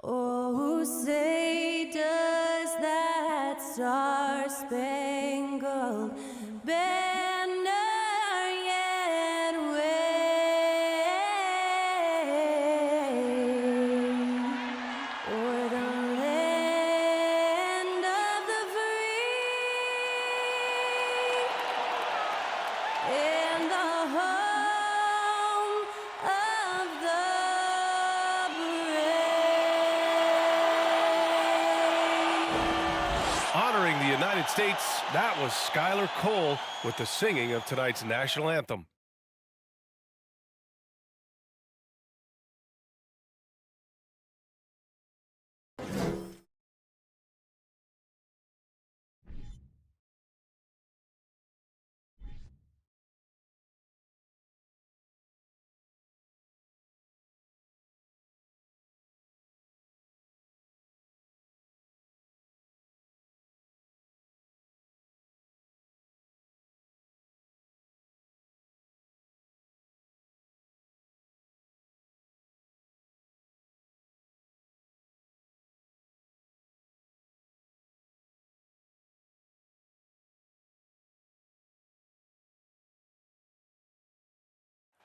Oh, say does that star-spangled banner yet wave o'er the land of the free and the home of the Honoring the United States, that was Skylar Cole with the singing of tonight's national anthem.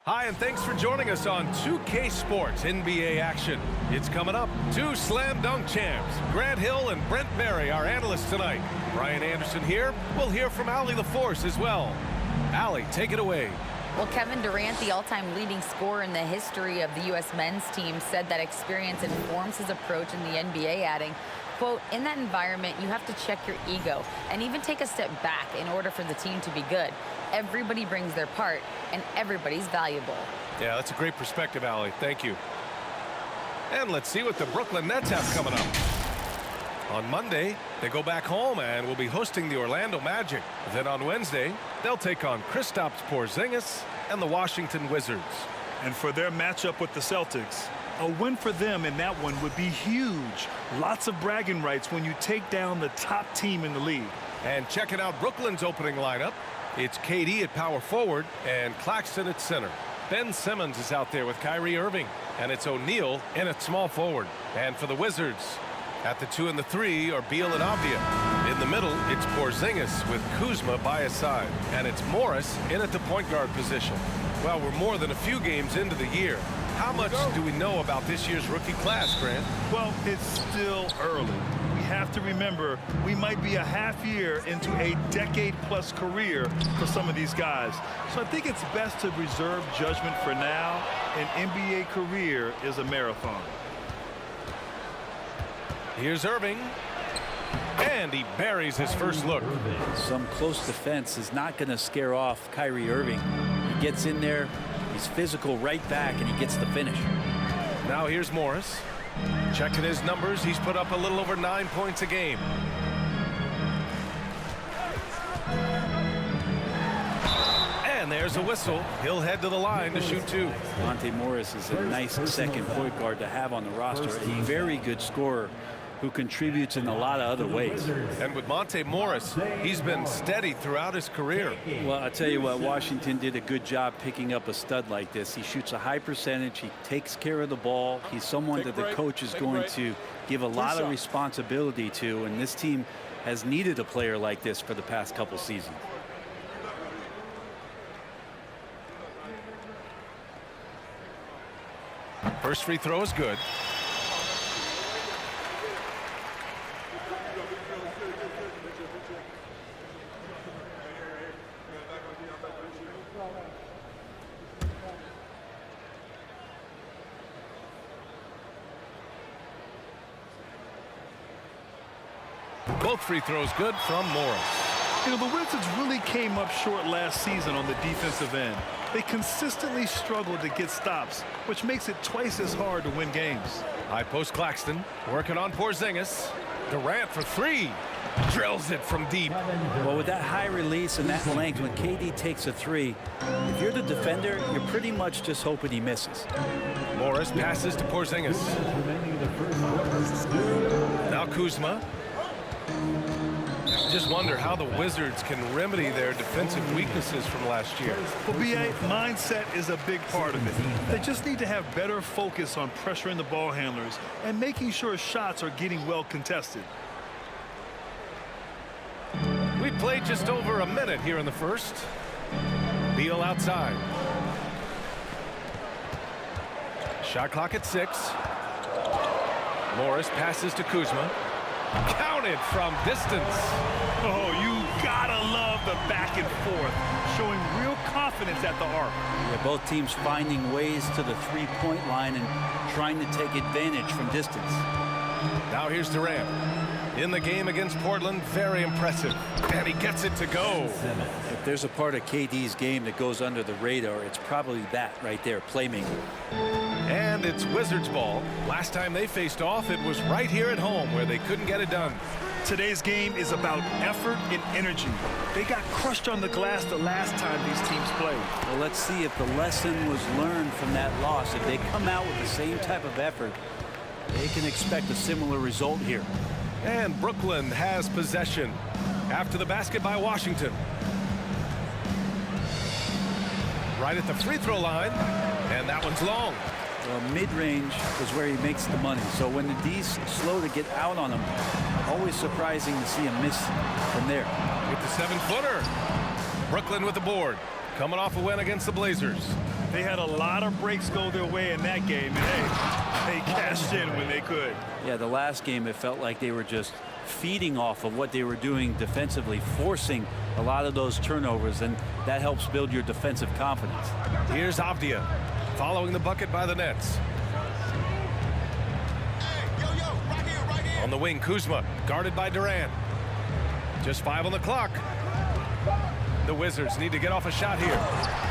Hi, and thanks for joining us on 2K Sports NBA action. It's coming up. Two slam dunk champs, Grant Hill and Brent Barry, our analysts tonight. Brian Anderson here. We'll hear from Allie LaForce as well. Allie, take it away. Well, Kevin Durant, the all-time leading scorer in the history of the U.S. men's team, said that experience informs his approach in the NBA, adding, quote, in that environment, you have to check your ego and even take a step back in order for the team to be good. Everybody brings their part, and everybody's valuable. Yeah, that's a great perspective, Allie. Thank you. And let's see what the Brooklyn Nets have coming up. On Monday, they go back home and will be hosting the Orlando Magic. Then on Wednesday, they'll take on Kristaps Porzingis and the Washington Wizards. And for their matchup with the Celtics, a win for them in that one would be huge. Lots of bragging rights when you take down the top team in the league. And checking out Brooklyn's opening lineup, it's KD at power forward and Claxton at center. Ben Simmons is out there with Kyrie Irving, and it's O'Neal in at small forward. And for the Wizards, at the 2 and the 3 are Beal and Avdia. In the middle, it's Porzingis with Kuzma by his side, and it's Morris in at the point guard position. Well, we're more than a few games into the year. How much do we know about this year's rookie class, Grant? Well, it's still early. We have to remember we might be a half year into a decade-plus career for some of these guys. So I think it's best to reserve judgment for now. An NBA career is a marathon. Here's Irving. And he buries his first look. Some close defense is not going to scare off Kyrie Irving. He gets in there, he's physical right back, and he gets the finish. Now here's Morris. Checking his numbers, he's put up a little over 9 points a game. And there's a whistle. He'll head to the line to shoot two. Monte Morris is a nice second point guard to have on the roster. A very good scorer who contributes in a lot of other ways. And with Monte Morris, he's been steady throughout his career. Well, I'll tell you what, Washington did a good job picking up a stud like this. He shoots a high percentage. He takes care of the ball. He's someone that the coach is going to give a lot of responsibility to, and this team has needed a player like this for the past couple seasons. First free throw is good. Both free throws good from Morris. You know, the Wizards really came up short last season on the defensive end. They consistently struggled to get stops, which makes it twice as hard to win games. High post Claxton working on Porzingis. Durant for three. Drills it from deep. Well, with that high release and that length, when KD takes a three, if you're the defender, you're pretty much just hoping he misses. Morris passes to Porzingis. Now Kuzma. Just wonder how the Wizards can remedy their defensive weaknesses from last year. Well, BA, mindset is a big part of it. They just need to have better focus on pressuring the ball handlers and making sure shots are getting well contested. We played just over a minute here in the first. Beal outside. Shot clock at 6. Morris passes to Kuzma. Counted from distance. Oh, you gotta love the back and forth, showing real confidence at the arc. Yeah, both teams finding ways to the three-point line and trying to take advantage from distance. Now here's Durant. In the game against Portland, very impressive. And he gets it to go. If there's a part of KD's game that goes under the radar, it's probably that right there, playmaking. And it's Wizards ball. Last time they faced off, it was right here at home where they couldn't get it done. Today's game is about effort and energy. They got crushed on the glass the last time these teams played. Well, let's see if the lesson was learned from that loss. If they come out with the same type of effort, they can expect a similar result here. And Brooklyn has possession after the basket by Washington. Right at the free throw line, and that one's long. Well, mid-range is where he makes the money. So when the D's slow to get out on him, always surprising to see him miss from there. With the 7-footer. Brooklyn with the board. Coming off a win against the Blazers. They had a lot of breaks go their way in that game, and hey, they cashed in when they could. Yeah, the last game it felt like they were just feeding off of what they were doing defensively, forcing a lot of those turnovers, and that helps build your defensive confidence. Here's Avdia following the bucket by the Nets. On the wing, Kuzma guarded by Durant. Just 5 on the clock. The Wizards need to get off a shot here.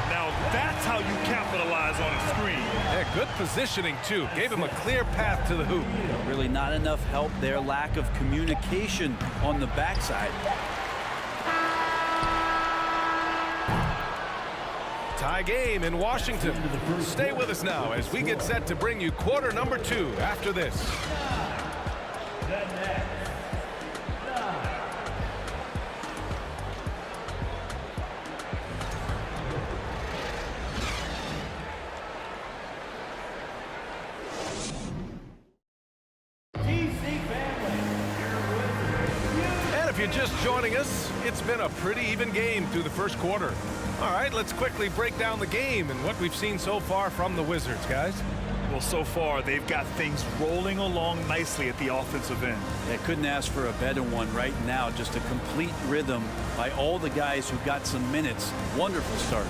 Now that's how you capitalize on a screen. Yeah, good positioning too. Gave him a clear path to the hoop. Really not enough help there. Lack of communication on the backside. Tie game in Washington. Stay with us now as we get set to bring you quarter number 2 after this. And if you're just joining us, it's been a pretty even game through the first quarter. All right, let's quickly break down the game and what we've seen so far from the Wizards, guys. Well, so far, they've got things rolling along nicely at the offensive end. They couldn't ask for a better one right now. Just a complete rhythm by all the guys who got some minutes. Wonderful start.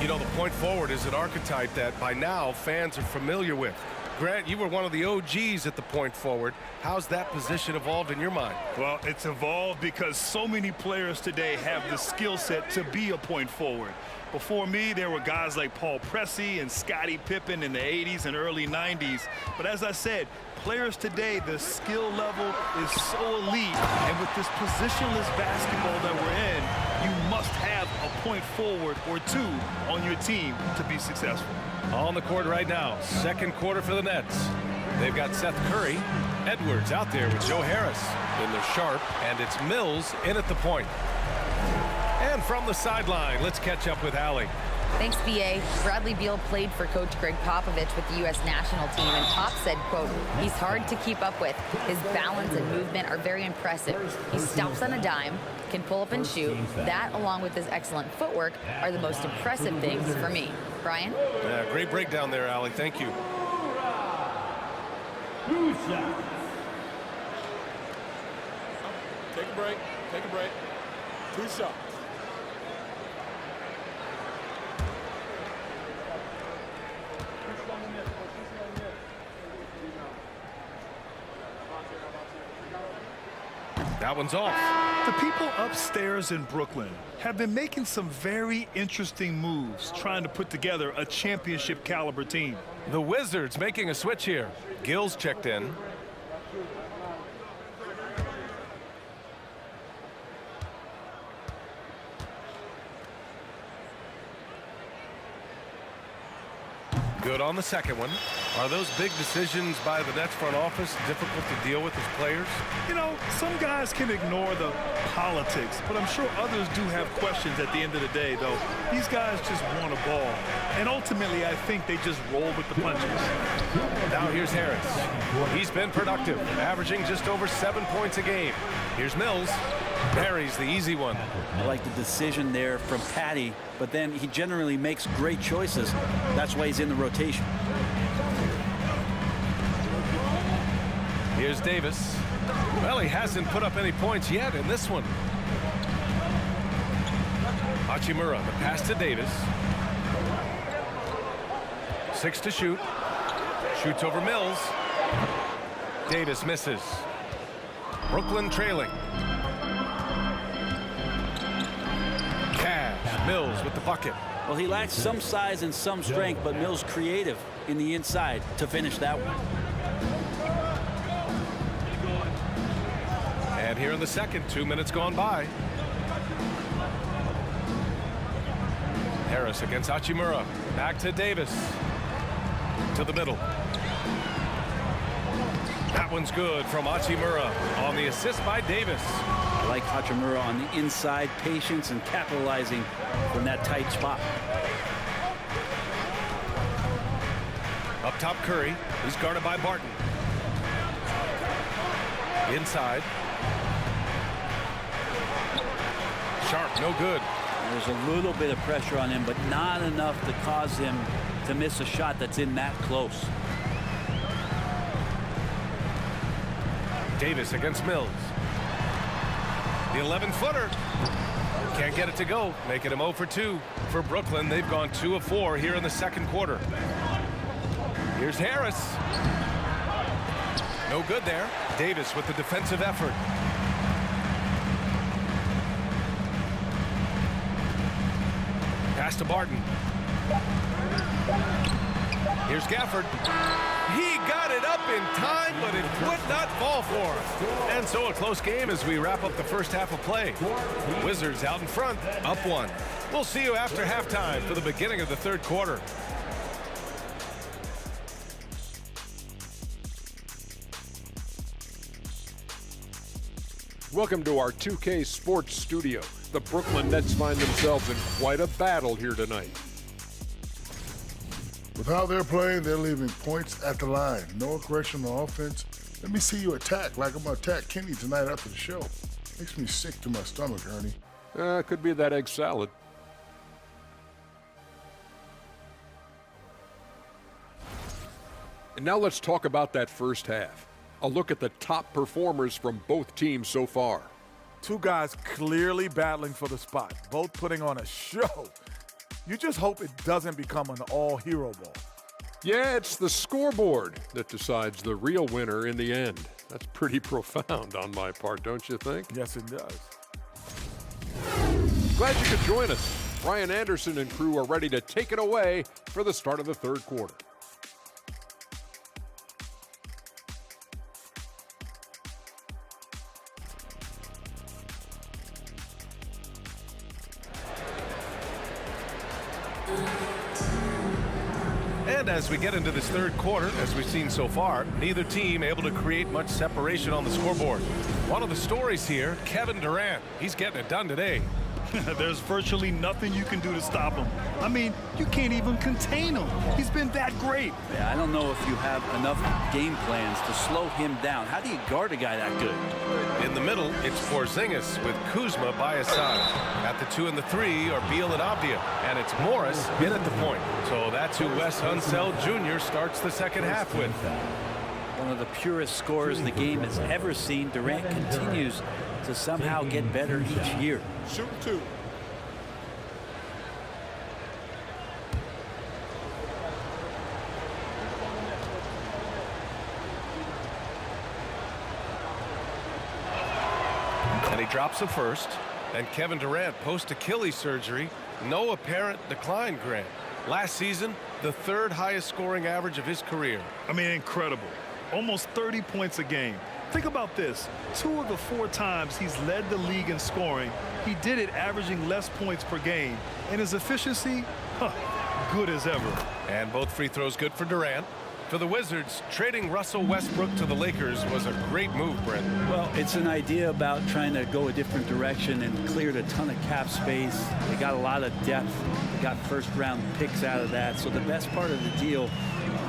You know, the point forward is an archetype that by now fans are familiar with. Grant, you were one of the OGs at the point forward. How's that position evolved in your mind? Well, it's evolved because so many players today have the skill set to be a point forward. Before me, there were guys like Paul Pressey and Scottie Pippen in the 80s and early 90s. But as I said, players today, the skill level is so elite. And with this positionless basketball that we're in, you must have a point forward or two on your team to be successful. On the court right now, second quarter for the Nets. They've got Seth Curry, Edwards out there with Joe Harris. Then they're sharp, and it's Mills in at the point. And from the sideline, let's catch up with Allie. Thanks, B.A. Bradley Beal played for Coach Greg Popovich with the U.S. national team, and Pop said, quote, he's hard to keep up with. His balance and movement are very impressive. He stops on a dime, can pull up and shoot. That, along with his excellent footwork, are the most impressive things for me. Brian? Yeah, great breakdown there, Allie. Thank you. Take a break. Take a break. 2 shots. That one's off. The people upstairs in Brooklyn have been making some very interesting moves trying to put together a championship caliber team. The Wizards making a switch here. Gills checked in. Good on the second one. Are those big decisions by the Nets front office difficult to deal with as players? You know, some guys can ignore the politics, but I'm sure others do have questions at the end of the day, though. These guys just want a ball. And ultimately, I think they just roll with the punches. Now here's Harris. He's been productive, averaging just over 7 points a game. Here's Mills. Buries the easy one. I like the decision there from Patty, but then he generally makes great choices. That's why he's in the rotation. Here's Davis. Well, he hasn't put up any points yet in this one. Hachimura, the pass to Davis. 6 to shoot. Shoots over Mills. Davis misses. Brooklyn trailing. Mills with the bucket. Well, he lacks some size and some strength, but Mills creative in the inside to finish that one. And here in the second, 2 minutes gone by. Harris against Hachimura. Back to Davis. To the middle. That one's good from Hachimura on the assist by Davis. I like Hachimura on the inside, patience and capitalizing from that tight spot. Up top Curry. He's guarded by Barton. Inside. Sharp, no good. There's a little bit of pressure on him, but not enough to cause him to miss a shot that's in that close. Davis against Mills. The 11-footer. Can't get it to go. Making him 0 for 2 for Brooklyn. They've gone 2 of 4 here in the second quarter. Here's Harris. No good there. Davis with the defensive effort. Pass to Barton. Here's Gafford. He got it up in time, but it would not fall for him. And so a close game as we wrap up the first half of play. Wizards out in front, up 1. We'll see you after halftime for the beginning of the third quarter. Welcome to our 2K Sports Studio. The Brooklyn Nets find themselves in quite a battle here tonight. With how they're playing, they're leaving points at the line. No aggression on offense. Let me see you attack like I'm going to attack Kenny tonight after the show. Makes me sick to my stomach, Ernie. Could be that egg salad. And now let's talk about that first half. A look at the top performers from both teams so far. Two guys clearly battling for the spot, both putting on a show. You just hope it doesn't become an all-hero ball. Yeah, it's the scoreboard that decides the real winner in the end. That's pretty profound on my part, don't you think? Yes, it does. Glad you could join us. Brian Anderson and crew are ready to take it away for the start of the third quarter. And as we get into this third quarter, as we've seen so far, neither team able to create much separation on the scoreboard. One of the stories here, Kevin Durant. He's getting it done today. There's virtually nothing you can do to stop him. I mean, you can't even contain him. He's been that great. Yeah, I don't know if you have enough game plans to slow him down. How do you guard a guy that good? In the middle, it's Porzingis with Kuzma by his side. At the 2 and the 3 are Beal and Avdia. And it's Morris in at the point. So that's who Wes Unseld Jr. starts the second half with. One of the purest scorers the game has ever seen. Durant continues to somehow get better each year. Shoot 2. And he drops the first. And Kevin Durant, post-Achilles surgery, no apparent decline, Grant. Last season, the 3rd highest scoring average of his career. I mean, incredible. Almost 30 points a game. Think about this. 2 of the 4 times he's led the league in scoring, he did it averaging less points per game. And his efficiency, good as ever. And both free throws good for Durant. For the Wizards, trading Russell Westbrook to the Lakers was a great move, Brent. Well, it's an idea about trying to go a different direction and cleared a ton of cap space. They got a lot of depth. They got first-round picks out of that. So the best part of the deal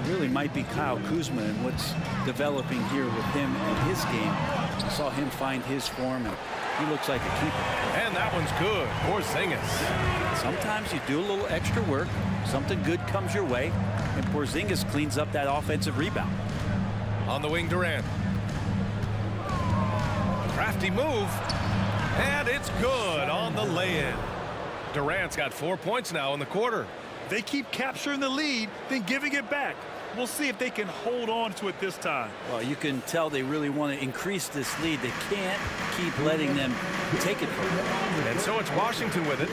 really might be Kyle Kuzma and what's developing here with him and his game. I saw him find his form, and he looks like a keeper. And that one's good. Porzingis. Sometimes you do a little extra work, something good comes your way, and Porzingis cleans up that offensive rebound. On the wing, Durant. Crafty move. And it's good on the lay-in. Durant's got 4 points now in the quarter. They keep capturing the lead, then giving it back. We'll see if they can hold on to it this time. Well, you can tell they really want to increase this lead. They can't keep letting them take it from them. And so it's Washington with it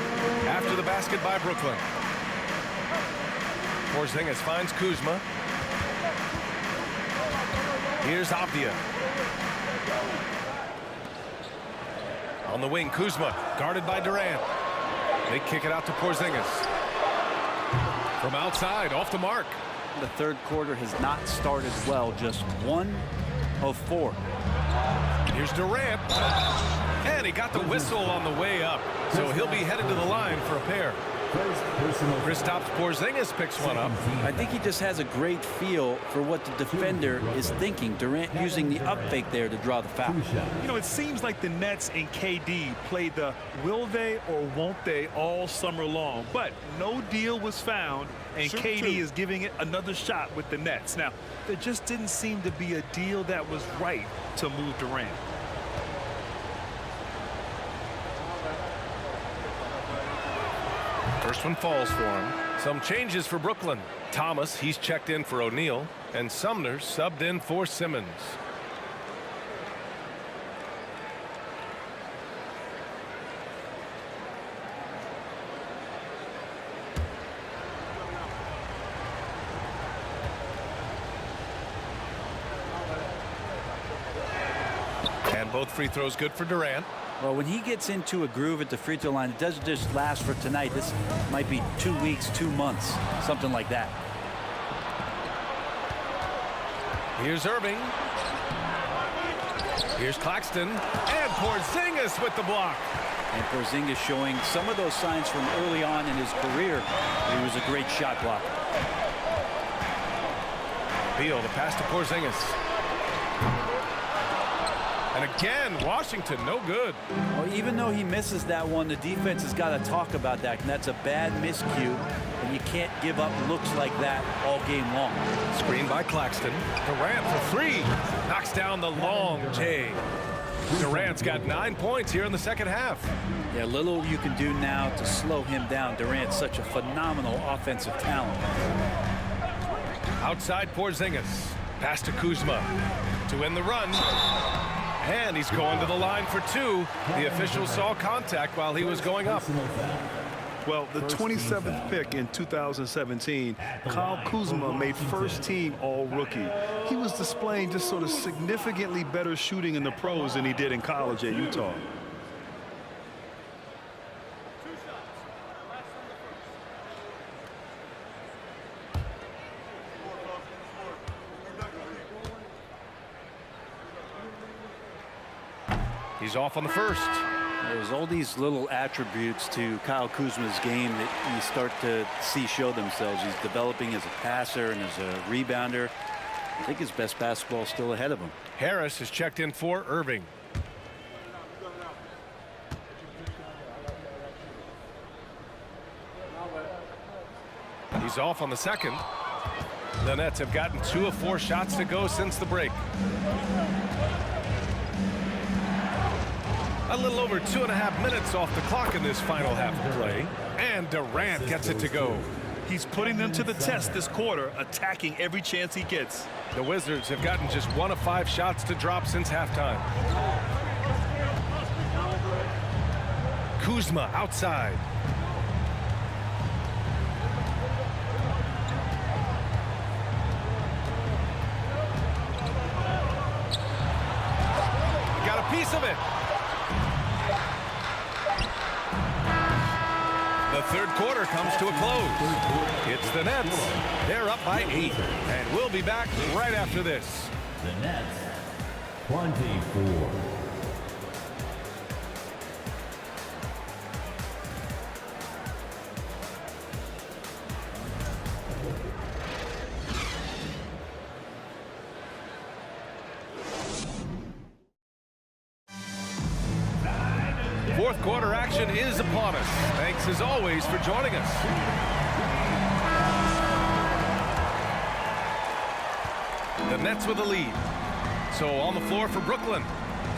after the basket by Brooklyn. Porzingis finds Kuzma. Here's Avdia. On the wing, Kuzma guarded by Durant. They kick it out to Porzingis. From outside, off the mark. The third quarter has not started well, just 1 of 4. Here's Durant. And he got the whistle on the way up. So he'll be headed to the line for a pair. Kristaps Porzingis picks one up. I think he just has a great feel for what the defender is thinking. Durant using the up fake there to draw the foul. You know, it seems like the Nets and KD played the will they or won't they all summer long, but no deal was found, and KD is giving it another shot with the Nets. Now, there just didn't seem to be a deal that was right to move Durant. First one falls for him. Some changes for Brooklyn. Thomas, he's checked in for O'Neal, and Sumner subbed in for Simmons. And both free throws good for Durant. Well, when he gets into a groove at the free throw line, it doesn't just last for tonight. This might be 2 weeks, 2 months, something like that. Here's Irving. Here's Claxton. And Porzingis with the block. And Porzingis showing some of those signs from early on in his career. He was a great shot blocker. Beal, the pass to Porzingis. And again, Washington, no good. Well, even though he misses that one, the defense has got to talk about that. And that's a bad miscue. And you can't give up looks like that all game long. Screen by Claxton. Durant for three. Knocks down the long J. Durant's got 9 points here in the second half. Yeah, little you can do now to slow him down. Durant's such a phenomenal offensive talent. Outside Porzingis. Pass to Kuzma to win the run. And he's going to the line for two. The official saw contact while he was going up. Well, the 27th pick in 2017, Kyle Kuzma made first team all-rookie. He was displaying just sort of significantly better shooting in the pros than he did in college at Utah. He's off on the first. There's all these little attributes to Kyle Kuzma's game that you start to see show themselves. He's developing as a passer and as a rebounder. I think his best basketball is still ahead of him. Harris has checked in for Irving. He's off on the second. The Nets have gotten 2 of 4 shots to go since the break. A little over 2.5 minutes off the clock in this final half of play. And Durant gets it to go. He's putting them to the test this quarter, attacking every chance he gets. The Wizards have gotten just 1 of 5 shots to drop since halftime. Kuzma outside. Got a piece of it. The third quarter comes to a close. It's the Nets. They're up by 8. And we'll be back right after this. The Nets, 24. Fourth quarter action is upon us. Thanks as always for joining us. The Nets with the lead. So on the floor for Brooklyn,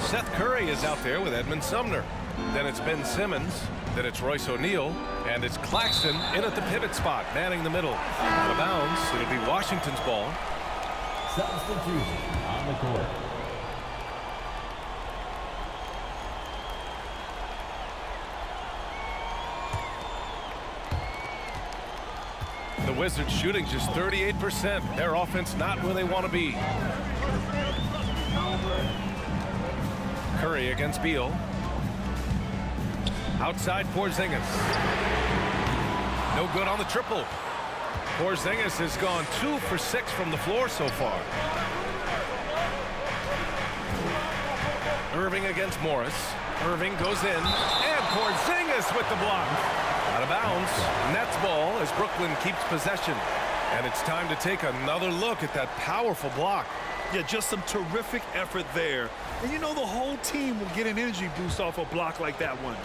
Seth Curry is out there with Edmund Sumner. Then it's Ben Simmons. Then it's Royce O'Neal. And it's Claxton in at the pivot spot, manning the middle. Out of bounds. It'll be Washington's ball. Substitution on the court. The Wizards shooting just 38%. Their offense not where they want to be. Curry against Beal. Outside Porzingis. No good on the triple. Porzingis has gone 2 for 6 from the floor so far. Irving against Morris. Irving goes in. And Porzingis with the block. Out of bounds. Nets ball as Brooklyn keeps possession. And it's time to take another look at that powerful block. Yeah, just some terrific effort there. And you know the whole team will get an energy boost off a block like that one.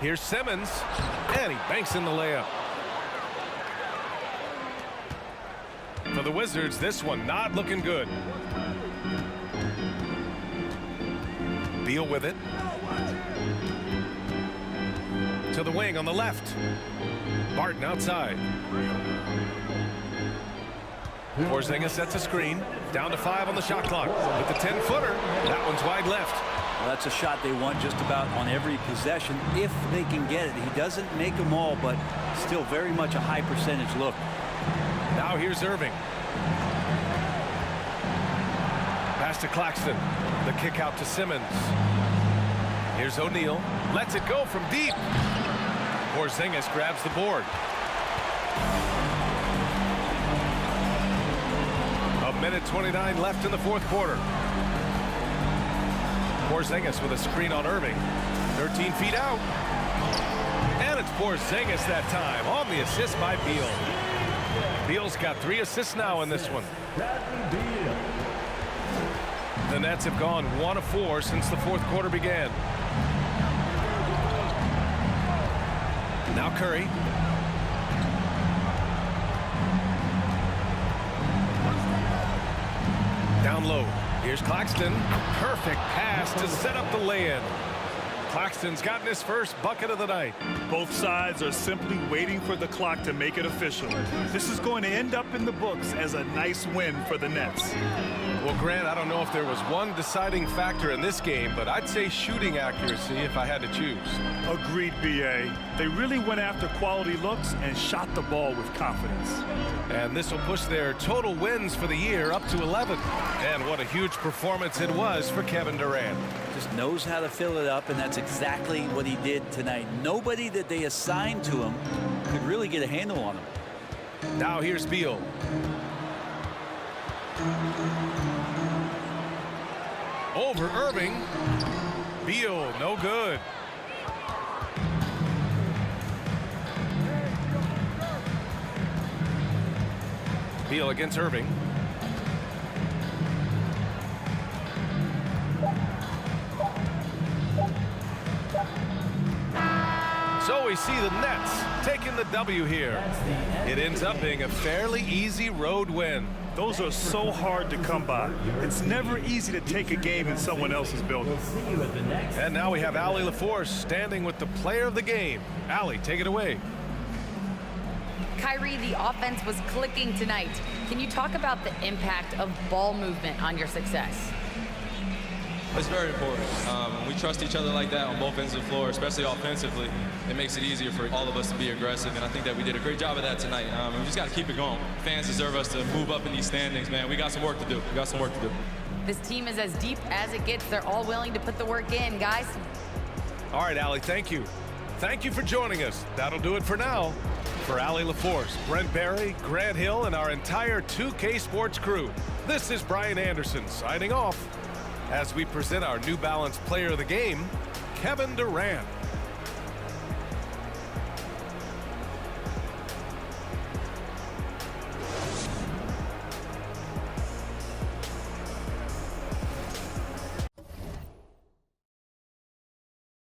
Here's Simmons. And he banks in the layup. For the Wizards, this one not looking good. Beal with it. To the wing on the left. Barton outside. Porzingis sets a screen. Down to 5 on the shot clock. With the 10-footer, that one's wide left. Well, that's a shot they want just about on every possession if they can get it. He doesn't make them all, but still very much a high percentage look. Now here's Irving. Pass to Claxton. The kick out to Simmons. Here's O'Neal. Lets it go from deep. Porzingis grabs the board. A minute 29 left in the fourth quarter. Porzingis with a screen on Irving. 13 feet out. And it's Porzingis that time on the assist by Beal. Beal's got 3 assists now in this one. The Nets have gone 1 of 4 since the fourth quarter began. Now Curry. Down low. Here's Claxton. Perfect pass to set up the lay-in. Claxton's gotten his first bucket of the night. Both sides are simply waiting for the clock to make it official. This is going to end up in the books as a nice win for the Nets. Well, Grant, I don't know if there was one deciding factor in this game, but I'd say shooting accuracy if I had to choose. Agreed, B.A. They really went after quality looks and shot the ball with confidence. And this will push their total wins for the year up to 11. And what a huge performance it was for Kevin Durant. Just knows how to fill it up, and that's exactly what he did tonight. Nobody that they assigned to him could really get a handle on him. Now here's Beal. Over Irving. Beal, no good. Beal against Irving. So we see the Nets taking the W here. It ends up being a fairly easy road win. Those are so hard to come by. It's never easy to take a game in someone else's building. And now we have Allie LaForce standing with the player of the game. Allie, take it away. Kyrie, the offense was clicking tonight. Can you talk about the impact of ball movement on your success? It's very important. When we trust each other like that on both ends of the floor, especially offensively, it makes it easier for all of us to be aggressive, and I think that we did a great job of that tonight. We just got to keep it going. Fans deserve us to move up in these standings, man. We got some work to do. We got some work to do. This team is as deep as it gets. They're all willing to put the work in, guys. All right, Allie, thank you. Thank you for joining us. That'll do it for now. For Allie LaForce, Brent Barry, Grant Hill, and our entire 2K Sports crew, this is Brian Anderson signing off as we present our New Balance Player of the Game, Kevin Durant.